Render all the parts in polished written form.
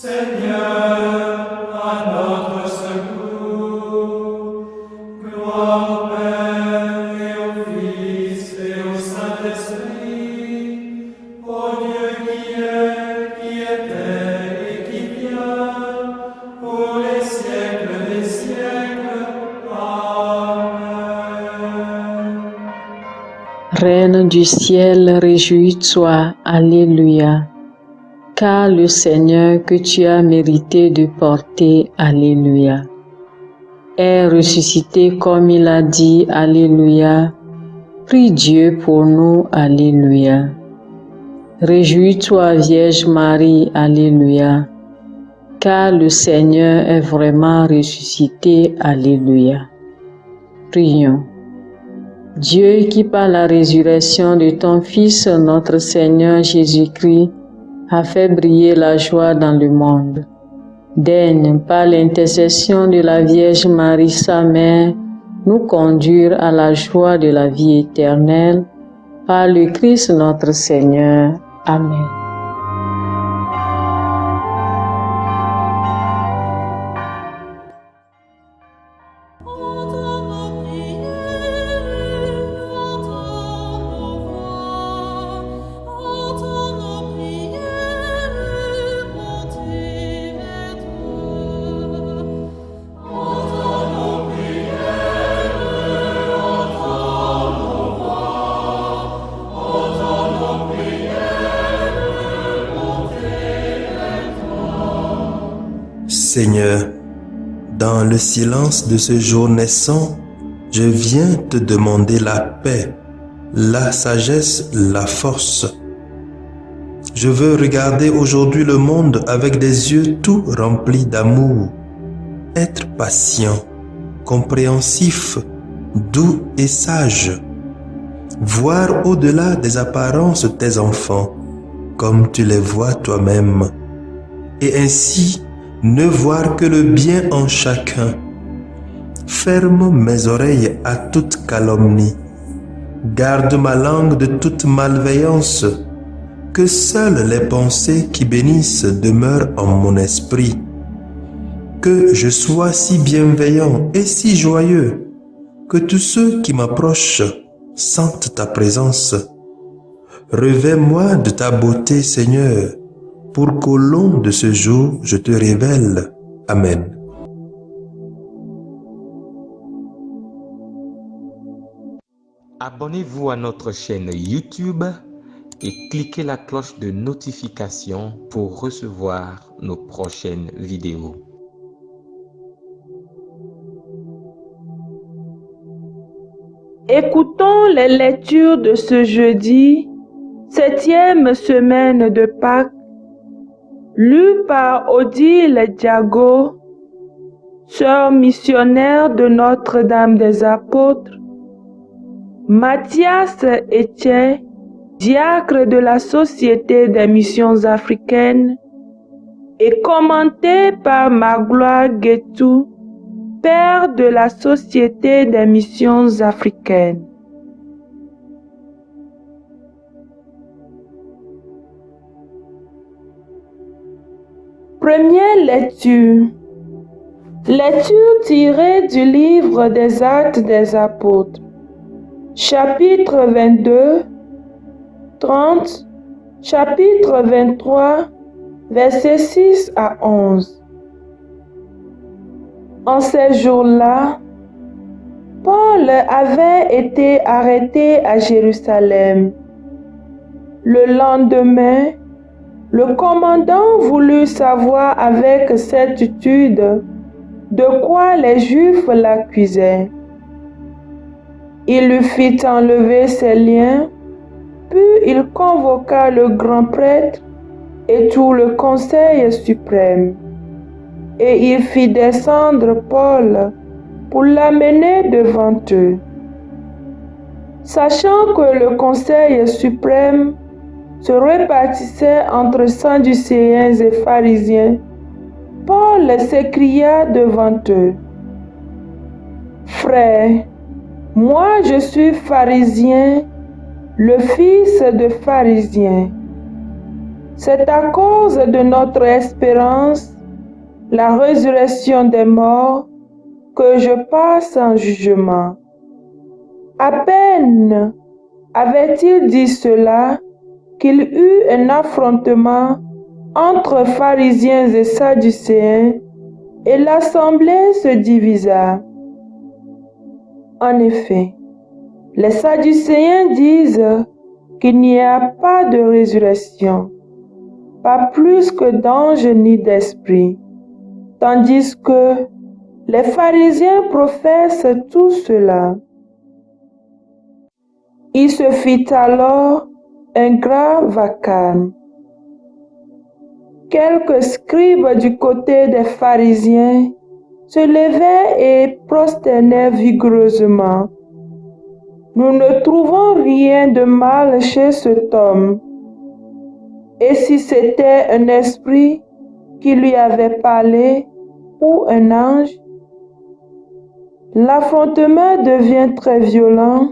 Seigneur, à notre secours. Gloire au Père et au Fils et au Saint-Esprit, au Dieu qui est, qui était et qui vient, pour les siècles des siècles. Amen. Reine du ciel, réjouis-toi, Alléluia. Car le Seigneur que tu as mérité de porter, Alléluia, est ressuscité comme il a dit, Alléluia. Prie Dieu pour nous, Alléluia. Réjouis-toi, Vierge Marie, Alléluia, car le Seigneur est vraiment ressuscité, Alléluia. Prions. Dieu qui par la résurrection de ton Fils, notre Seigneur Jésus-Christ, a fait briller la joie dans le monde. Daigne, par l'intercession de la Vierge Marie, sa mère, nous conduire à la joie de la vie éternelle. Par le Christ notre Seigneur. Amen. Seigneur, dans le silence de ce jour naissant, je viens te demander la paix, la sagesse, la force. Je veux regarder aujourd'hui le monde avec des yeux tout remplis d'amour, être patient, compréhensif, doux et sage, voir au-delà des apparences tes enfants, comme tu les vois toi-même, et ainsi ne voir que le bien en chacun. Ferme mes oreilles à toute calomnie. Garde ma langue de toute malveillance. Que seules les pensées qui bénissent demeurent en mon esprit. Que je sois si bienveillant et si joyeux que tous ceux qui m'approchent sentent ta présence. Revêts-moi de ta beauté, Seigneur, pour qu'au long de ce jour, je te révèle. Amen. Abonnez-vous à notre chaîne YouTube et cliquez la cloche de notification pour recevoir nos prochaines vidéos. Écoutons les lectures de ce jeudi, 7e semaine de Pâques, lues par Odile Diago, sœur missionnaire de Notre-Dame des Apôtres, Mathias Etienne, diacre de la Société des Missions Africaines, et commenté par Magloire Guetou, père de la Société des Missions Africaines. Première lecture. Lecture tirée du livre des Actes des Apôtres. Chapitre 22, 30, chapitre 23, versets 6 à 11. En ces jours-là, Paul avait été arrêté à Jérusalem. Le lendemain, le commandant voulut savoir avec certitude de quoi les Juifs l'accusaient. Il lui fit enlever ses liens, puis il convoqua le grand prêtre et tout le conseil suprême. Et il fit descendre Paul pour l'amener devant eux. Sachant que le conseil suprême se répartissait entre Sadducéens et pharisiens, Paul s'écria devant eux: « Frères, moi je suis pharisien, le fils de pharisien. C'est à cause de notre espérance, la résurrection des morts, que je passe en jugement. À peine avait-il dit cela qu'il eut un affrontement entre pharisiens et sadducéens, et l'assemblée se divisa. En effet, les sadducéens disent qu'il n'y a pas de résurrection, pas plus que d'anges ni d'esprits, tandis que les pharisiens professent tout cela. Il se fit alors un grand vacarme. Quelques scribes du côté des pharisiens se levaient et prosternaient vigoureusement. Nous ne trouvons rien de mal chez cet homme. Et si c'était un esprit qui lui avait parlé ou un ange? L'affrontement devient très violent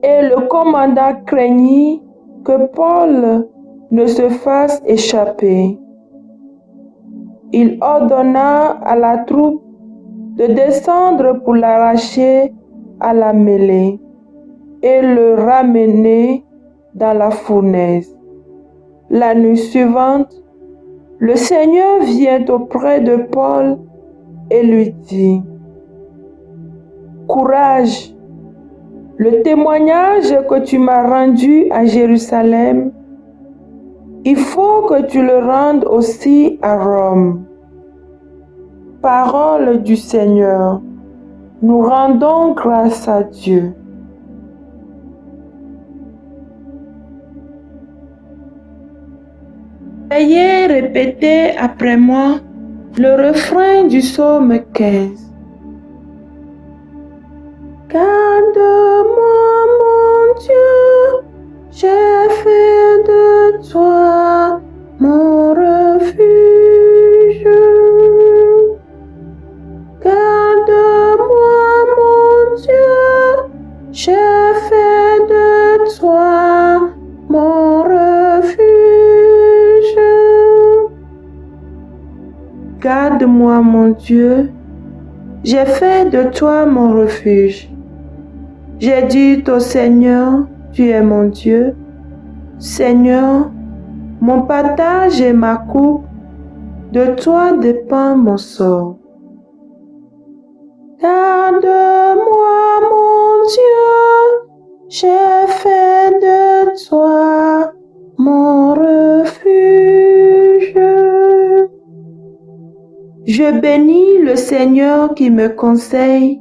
et le commandant craignit que Paul ne se fasse échapper. Il ordonna à la troupe de descendre pour l'arracher à la mêlée et le ramener dans la fournaise. La nuit suivante, le Seigneur vient auprès de Paul et lui dit: Courage, le témoignage que tu m'as rendu à Jérusalem, il faut que tu le rendes aussi à Rome. Parole du Seigneur, nous rendons grâce à Dieu. Veuillez répéter après moi le refrain du psaume 15. Garde-moi, mon Dieu, j'ai fait de toi mon refuge. Garde-moi, mon Dieu, j'ai fait de toi mon refuge. Garde-moi, mon Dieu, j'ai fait de toi mon refuge. J'ai dit au Seigneur, tu es mon Dieu. Seigneur, mon partage et ma coupe, de toi dépend mon sort. Garde-moi, mon Dieu, j'ai fait de toi mon refuge. Je bénis le Seigneur qui me conseille.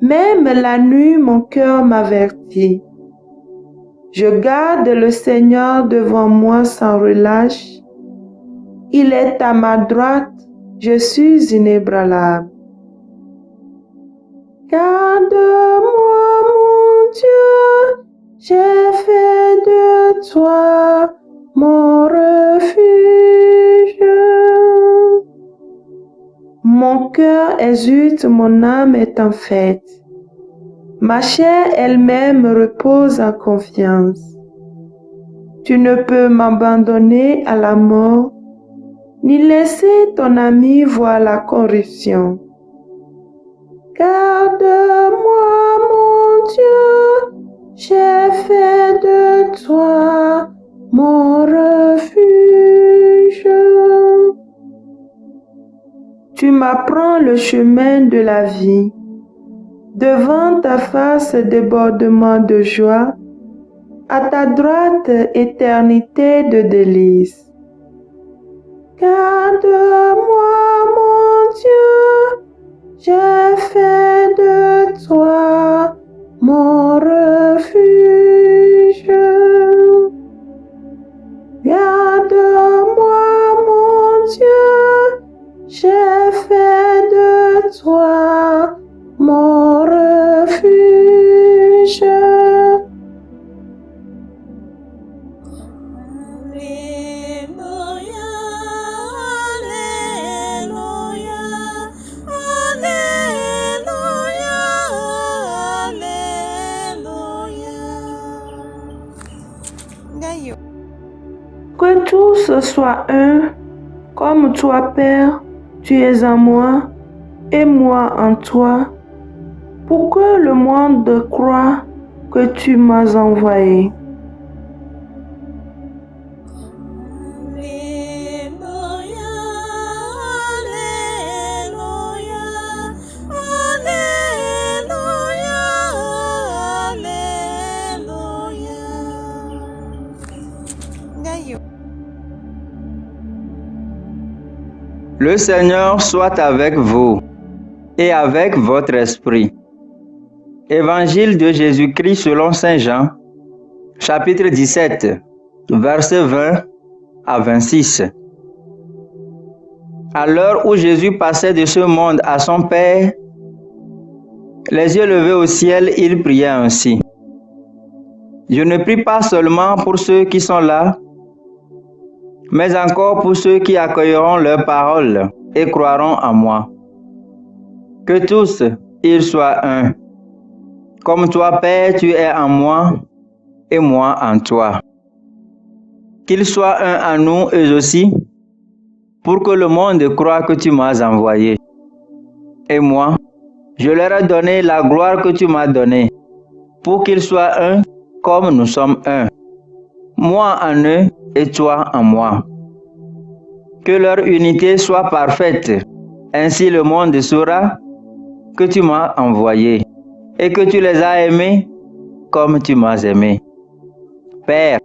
Même la nuit, mon cœur m'avertit. Je garde le Seigneur devant moi sans relâche. Il est à ma droite, je suis inébranlable. Garde-moi, mon Dieu, j'ai fait de toi mon refuge. Mon cœur exulte, mon âme est en fête. Ma chair elle-même repose en confiance. Tu ne peux m'abandonner à la mort, ni laisser ton ami voir la corruption. Garde-moi, mon Dieu, j'ai fait de toi mon refuge. Tu m'apprends le chemin de la vie. Devant ta face, débordement de joie, à ta droite, éternité de délices. Garde-moi, mon Dieu, j'ai fait de toi mon refuge. Garde-moi, mon Dieu, j'ai fait de toi mon refuge. Alléluia, Alléluia, Que tous soient un, comme toi, Père, tu es en moi et moi en toi, pour que le monde croie que tu m'as envoyé. Le Seigneur soit avec vous et avec votre esprit. Évangile de Jésus-Christ selon Saint Jean, chapitre 17, versets 20 à 26. À l'heure où Jésus passait de ce monde à son Père, les yeux levés au ciel, il priait ainsi. Je ne prie pas seulement pour ceux qui sont là, mais encore pour ceux qui accueilleront leurs paroles et croiront en moi. Que tous, ils soient un. Comme toi, Père, tu es en moi et moi en toi. Qu'ils soient un en nous, eux aussi, pour que le monde croie que tu m'as envoyé. Et moi, je leur ai donné la gloire que tu m'as donnée, pour qu'ils soient un comme nous sommes un. Moi en eux et toi en moi. Que leur unité soit parfaite, ainsi le monde saura que tu m'as envoyé et que tu les as aimés comme tu m'as aimé. Père,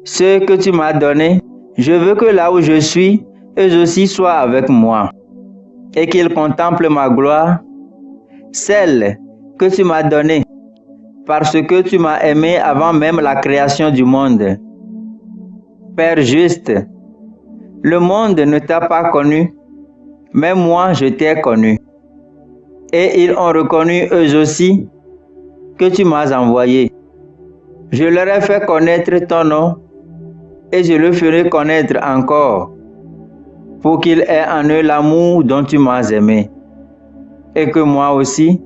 ce que tu m'as donné, je veux que là où je suis, eux aussi soient avec moi et qu'ils contemplent ma gloire, celle que tu m'as donnée, parce que tu m'as aimé avant même la création du monde. Père juste, le monde ne t'a pas connu, mais moi je t'ai connu. Et ils ont reconnu eux aussi que tu m'as envoyé. Je leur ai fait connaître ton nom et je le ferai connaître encore, pour qu'ils aient en eux l'amour dont tu m'as aimé, et que moi aussi,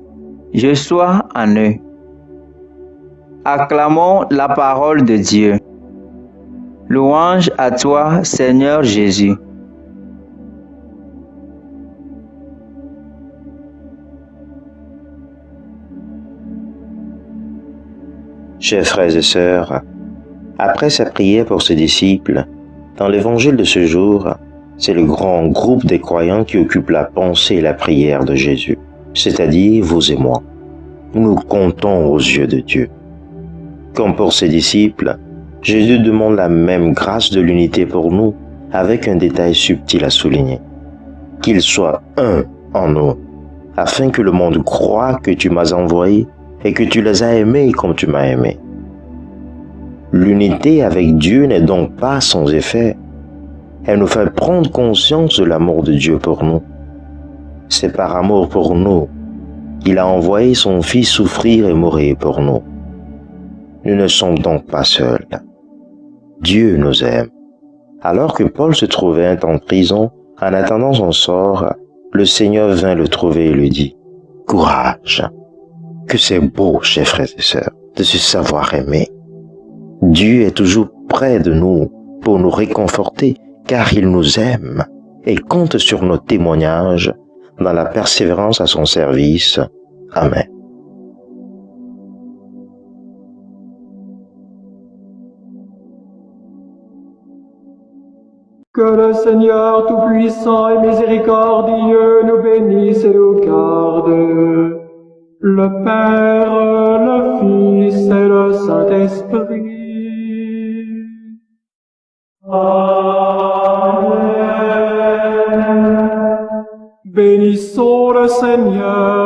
je sois en eux. Acclamons la parole de Dieu. Louange à toi, Seigneur Jésus. Chers frères et sœurs, après sa prière pour ses disciples, dans l'évangile de ce jour, c'est le grand groupe des croyants qui occupe la pensée et la prière de Jésus, c'est-à-dire vous et moi. Nous comptons aux yeux de Dieu. Comme pour ses disciples, Jésus demande la même grâce de l'unité pour nous, avec un détail subtil à souligner. Qu'il soit un en nous, afin que le monde croie que tu m'as envoyé et que tu les as aimés comme tu m'as aimé. L'unité avec Dieu n'est donc pas sans effet. Elle nous fait prendre conscience de l'amour de Dieu pour nous. C'est par amour pour nous qu'il a envoyé son Fils souffrir et mourir pour nous. Nous ne sommes donc pas seuls. Dieu nous aime. Alors que Paul se trouvait en prison, en attendant son sort, le Seigneur vint le trouver et lui dit, « Courage ! Que c'est beau, chers frères et sœurs, de se savoir aimer. Dieu est toujours près de nous pour nous réconforter, car il nous aime et compte sur nos témoignages dans la persévérance à son service. Amen. Que le Seigneur Tout-Puissant et Miséricordieux nous bénisse et nous garde. Le Père, le Fils et le Saint-Esprit. Amen. Bénissons le Seigneur.